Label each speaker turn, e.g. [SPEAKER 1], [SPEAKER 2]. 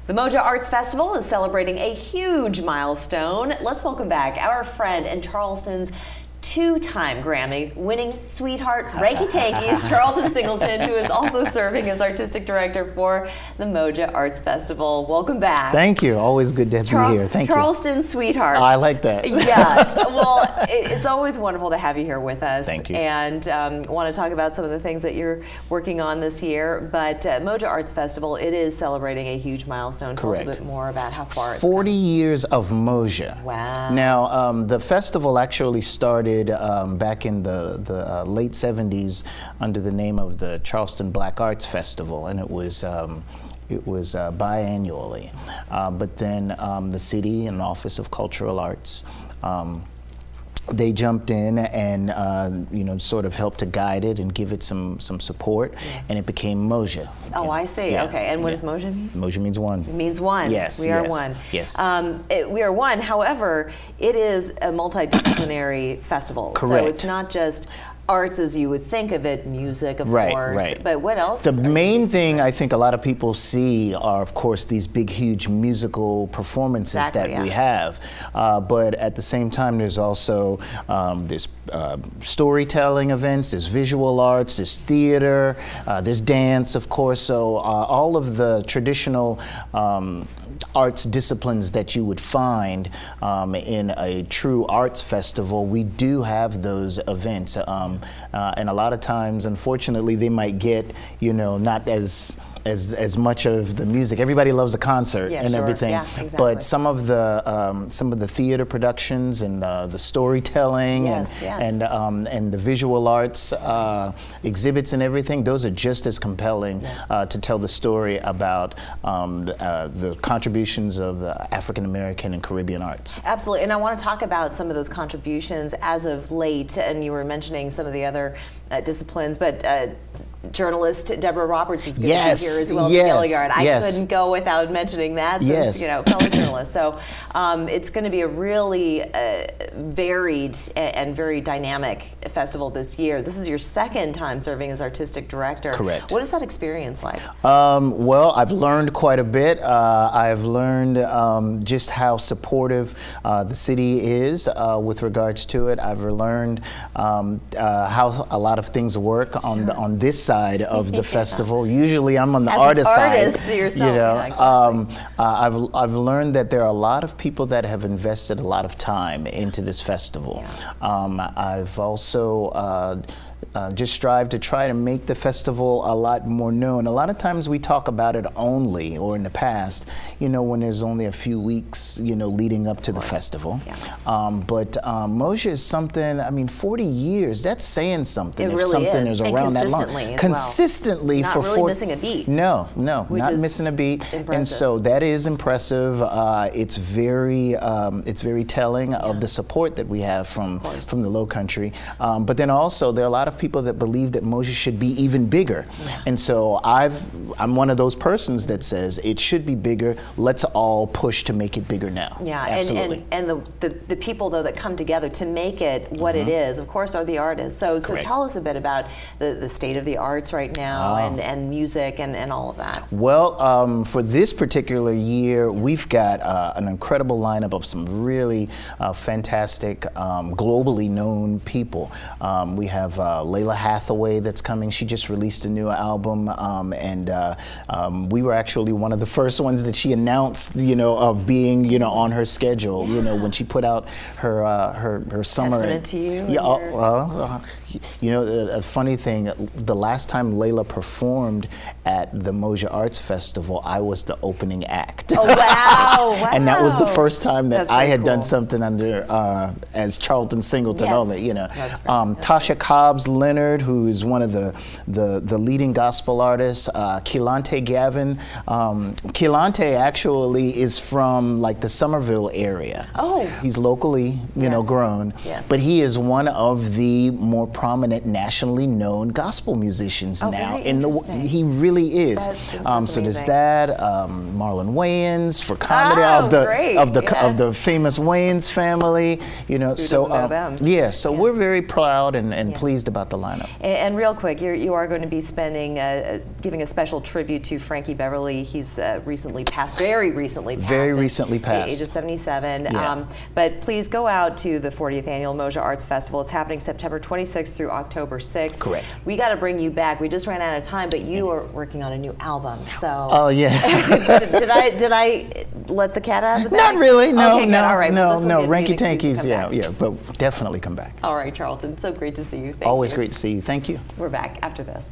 [SPEAKER 1] The MOJA Arts Festival is celebrating a huge milestone. Let's welcome back our friend and Charleston's two-time Grammy-winning sweetheart, Reiki Tanki's Charlton Singleton, who is also serving as artistic director for the MOJA Arts Festival. Welcome back.
[SPEAKER 2] Thank you. Always good to be here. Thank you.
[SPEAKER 1] Charleston sweetheart.
[SPEAKER 2] I like that.
[SPEAKER 1] Yeah. Well, it's always wonderful to have you here with us.
[SPEAKER 2] Thank you.
[SPEAKER 1] And want to talk about some of the things that you're working on this year. But MOJA Arts Festival, it is celebrating a huge milestone.
[SPEAKER 2] Correct.
[SPEAKER 1] Tell us a bit more about how far it's
[SPEAKER 2] 40
[SPEAKER 1] come.
[SPEAKER 2] years of MOJA.
[SPEAKER 1] Wow.
[SPEAKER 2] Now, the festival actually started back in the late 70s under the name of the Charleston Black Arts Festival, and it was biannually. But then the city and Office of Cultural Arts, they jumped in and sort of helped to guide it and give it some support, and it became MOJA.
[SPEAKER 1] Oh, I see.
[SPEAKER 2] Yeah.
[SPEAKER 1] Okay, and what does MOJA mean?
[SPEAKER 2] MOJA means one.
[SPEAKER 1] It means one.
[SPEAKER 2] Yes.
[SPEAKER 1] We are
[SPEAKER 2] yes,
[SPEAKER 1] one.
[SPEAKER 2] Yes.
[SPEAKER 1] We are one. However, it is a multidisciplinary festival.
[SPEAKER 2] Correct.
[SPEAKER 1] So it's not just arts as you would think of it, music, of
[SPEAKER 2] Right,
[SPEAKER 1] course.
[SPEAKER 2] right.
[SPEAKER 1] But what else?
[SPEAKER 2] The main thing I think a lot of people see are, of course, these big, huge musical performances that we have. But at the same time, there's also there's storytelling events, there's visual arts, there's theater, there's dance, of course. So all of the traditional arts disciplines that you would find in a true arts festival, we do have those events. And a lot of times, unfortunately, they might get, not as much of the music. Everybody loves a concert and everything,
[SPEAKER 1] yeah, exactly.
[SPEAKER 2] But some of the theater productions and the storytelling and the visual arts exhibits and everything, those are just as compelling to tell the story about the contributions of African American and Caribbean arts.
[SPEAKER 1] Absolutely, and I want to talk about some of those contributions as of late, and you were mentioning some of the other disciplines, but journalist Deborah Roberts is going to be here as well at the Gilliard. I couldn't go without mentioning that since, fellow journalist. So it's going to be a really varied and very dynamic festival this year. This is your second time serving as artistic director.
[SPEAKER 2] Correct.
[SPEAKER 1] What is that experience like?
[SPEAKER 2] Well, I've learned quite a bit. I've learned just how supportive the city is with regards to it. I've learned how a lot of things work on this side of the festival. Usually I'm on the artist side.
[SPEAKER 1] Yourself,
[SPEAKER 2] I've learned that there are a lot of people that have invested a lot of time into this festival. I've also just strive to try to make the festival a lot more known. A lot of times we talk about it only, or in the past, when there's only a few weeks, leading up to the festival. But MOJA is something, 40 years, that's saying something.
[SPEAKER 1] It really
[SPEAKER 2] something
[SPEAKER 1] is
[SPEAKER 2] around that long. Consistently
[SPEAKER 1] not
[SPEAKER 2] for
[SPEAKER 1] really missing a beat.
[SPEAKER 2] No, not missing a beat.
[SPEAKER 1] Impressive.
[SPEAKER 2] And so that is impressive. It's very telling of the support that we have from the Low Country. But then also there are a lot of people that believe that MOJA should be even bigger. And so I'm one of those persons that says it should be bigger. Let's all push to make it bigger now.
[SPEAKER 1] Yeah,
[SPEAKER 2] absolutely.
[SPEAKER 1] And the people though that come together to make it what it is, of course, are the artists. So tell us a bit about the state of the arts right now and music and all of that.
[SPEAKER 2] Well, for this particular year, we've got an incredible lineup of some really fantastic, globally known people. We have Layla Hathaway that's coming. She just released a new album, and we were actually one of the first ones that she announced, of being, on her schedule. When she put out her summer.
[SPEAKER 1] Testament to you.
[SPEAKER 2] Yeah. A funny thing. The last time Layla performed at the MOJA Arts Festival, I was the opening act.
[SPEAKER 1] Oh wow!
[SPEAKER 2] And that was the first time that I had
[SPEAKER 1] cool.
[SPEAKER 2] done something under as Charlton Singleton on it.
[SPEAKER 1] Tasha
[SPEAKER 2] Cobbs Leonard, who is one of the leading gospel artists. Keelante Gavin. Keelante actually is from like the Somerville area.
[SPEAKER 1] Oh.
[SPEAKER 2] He's locally, grown.
[SPEAKER 1] Yes.
[SPEAKER 2] But he is one of the more prominent, nationally known gospel musicians now. He really is.
[SPEAKER 1] That's
[SPEAKER 2] so there's that. Marlon Wayans for comedy of the famous Wayans family.
[SPEAKER 1] Who doesn't know them?
[SPEAKER 2] Yeah. So we're very proud and pleased about the lineup.
[SPEAKER 1] And real quick, you are going to be giving a special tribute to Frankie Beverly. He's recently passed, very recently passed.
[SPEAKER 2] Very recently passed.
[SPEAKER 1] Age of 77.
[SPEAKER 2] Yeah.
[SPEAKER 1] But please go out to the 40th Annual MOJA Arts Festival. It's happening September 26th through October 6th.
[SPEAKER 2] Correct.
[SPEAKER 1] We got to bring you back. We just ran out of time, but you are working on a new album. So.
[SPEAKER 2] Oh yeah.
[SPEAKER 1] did I let the cat out of the bag?
[SPEAKER 2] Not really. No.
[SPEAKER 1] Okay,
[SPEAKER 2] no.
[SPEAKER 1] All right.
[SPEAKER 2] No.
[SPEAKER 1] Well,
[SPEAKER 2] No. Ranky Tankies. Yeah. But definitely come back.
[SPEAKER 1] All right, Charlton. So great to see you. Thank
[SPEAKER 2] Always
[SPEAKER 1] you.
[SPEAKER 2] great to see you. Thank you.
[SPEAKER 1] We're back after this.